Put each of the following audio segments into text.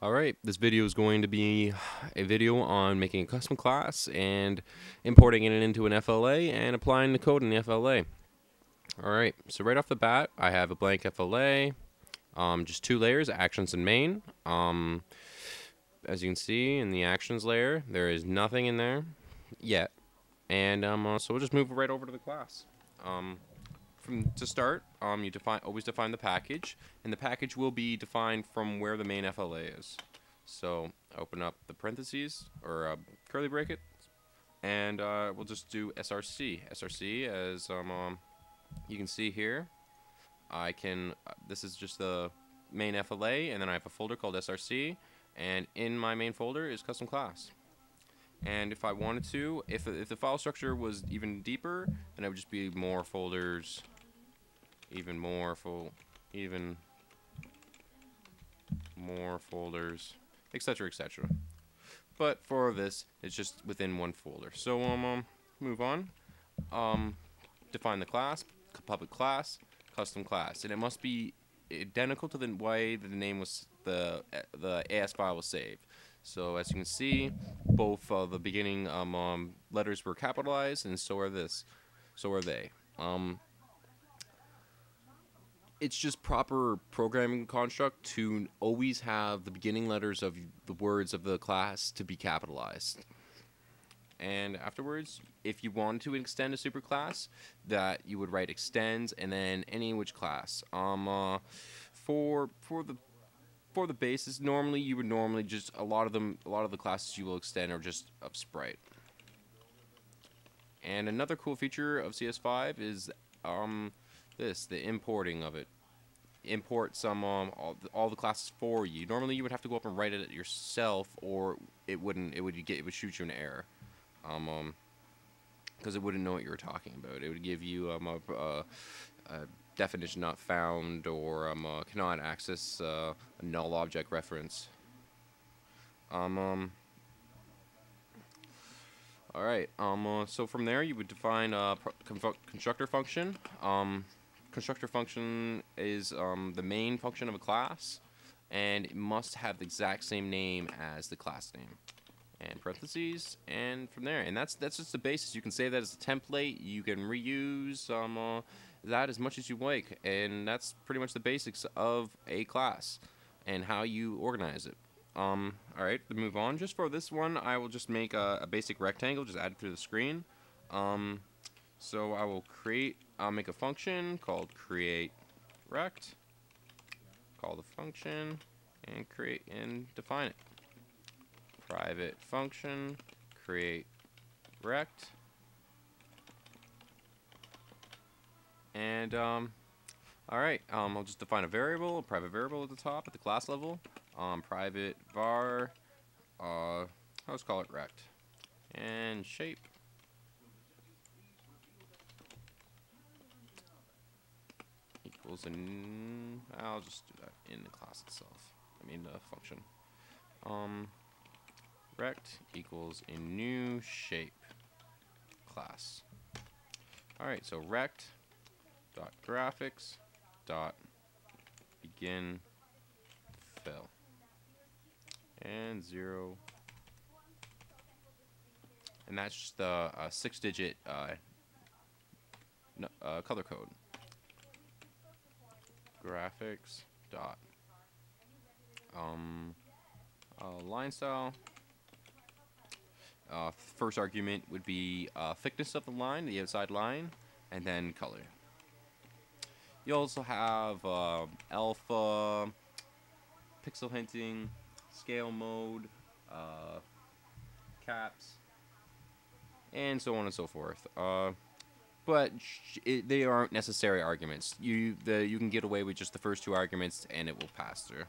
Alright, this video is going to be a video on making a custom class and importing it into an FLA and applying the code in the FLA. Alright, so right off the bat, I have a blank FLA, just two layers, actions and main. As you can see in the actions layer, there is nothing in there yet. And so we'll just move right over to the class. To start, you always define the package, and the package will be defined from where the main FLA is. So open up the parentheses or curly bracket, and we'll just do src. src, as you can see here, I can. This is just the main FLA, and then I have a folder called src, and in my main folder is custom class. And if I wanted to, if the file structure was even deeper, then it would just be more folders, even more folders, etc., etc. But for this, it's just within one folder. So move on. Define the class, public class, custom class, and it must be identical to the way that the name was the AS file was saved. So as you can see, both the beginning letters were capitalized, and so are they. It's just proper programming construct to always have the beginning letters of the words of the class to be capitalized. And afterwards, if you wanted to extend a superclass, that you would write extends and then any which class. For the bases, normally you would just a lot of the classes you will extend are just of Sprite. And another cool feature of CS5 is the importing of it. Import some all the classes for you. Normally you would have to go up and write it yourself, or it would shoot you an error, because it wouldn't know what you were talking about. It would give you a definition not found, or cannot access a null object reference. Alright, so from there you would define a constructor function. Constructor function is the main function of a class, and it must have the exact same name as the class name. And parentheses, and from there, and that's just the basis. You can save that as a template. You can reuse that as much as you like, and that's pretty much the basics of a class and how you organize it. Alright, to move on, just for this one, I will just make a basic rectangle, just add it through the screen. So I'll make a function called create rect, call the function, and create and define it. Private function create rect, and alright, I'll just define a private variable at the top at the class level. Private var, let's call it rect, and shape. Equals I'll just do that in the class itself. I mean the function. Rect equals a new shape class. Alright, so rect dot graphics dot begin fill, and 0, and that's just the 6-digit color code. Graphics dot line style. First argument would be thickness of the line, the outside line, and then color. You also have alpha, pixel hinting, scale mode, caps, and so on and so forth. But they aren't necessary arguments. You can get away with just the first two arguments, and it will pass through.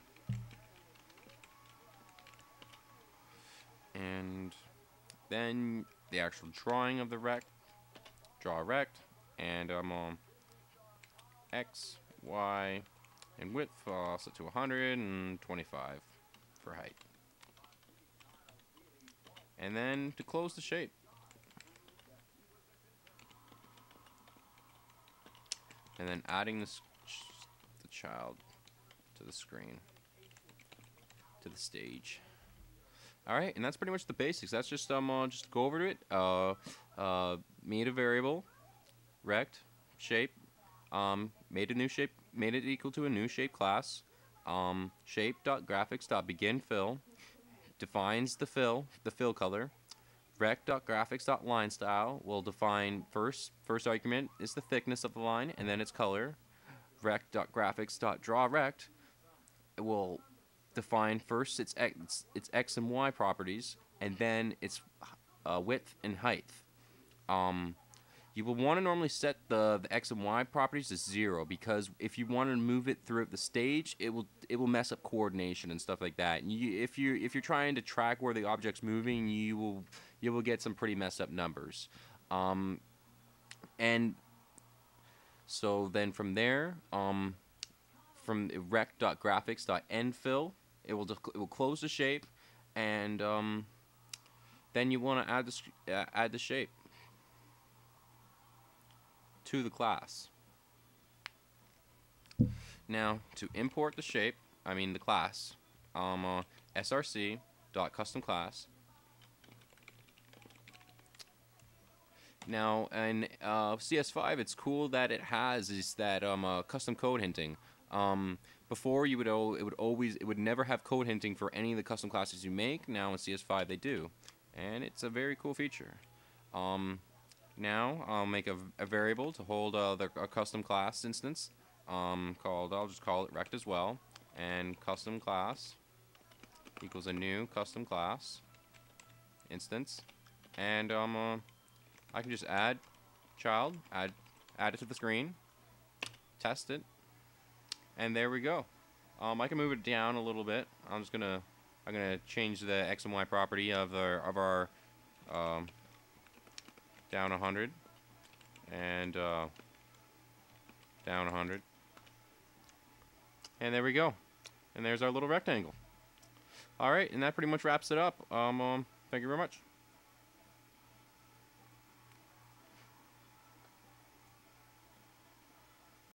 And then the actual drawing of the rect, draw a rect, and x, y, and width set to 125 for height. And then to close the shape, and then adding the child to the screen to the stage. All right, and that's pretty much the basics. That's just go over it. Made a variable, rect, shape, made a new shape, made it equal to a new shape class. Shape.graphics.beginFill defines the fill color. Rect.graphics.lineStyle will define first argument is the thickness of the line and then its color. Rect.graphics.drawRect will define first its x and y properties and then its width and height. You will want to normally set the x and y properties to 0 because if you want to move it throughout the stage, it will mess up coordination and stuff like that. And if you're trying to track where the object's moving, you will get some pretty messed up numbers. And so then from there, from rect.graphics.endFill, it will close the shape, and then you want to add the shape to the class. Now to import the shape, the class, src.CustomClass. Now in CS5, it's cool that it has that custom code hinting. Before it would never have code hinting for any of the custom classes you make. Now in CS5 they do, and it's a very cool feature. Now I'll make a variable to hold a custom class instance I'll just call it rect as well, and custom class equals a new custom class instance, and I can just add child, add it to the screen, test it, and there we go. I can move it down a little bit. I'm gonna change the x and y property of our down 100 and down 100, and there we go. And there's our little rectangle. All right, and that pretty much wraps it up. Thank you very much.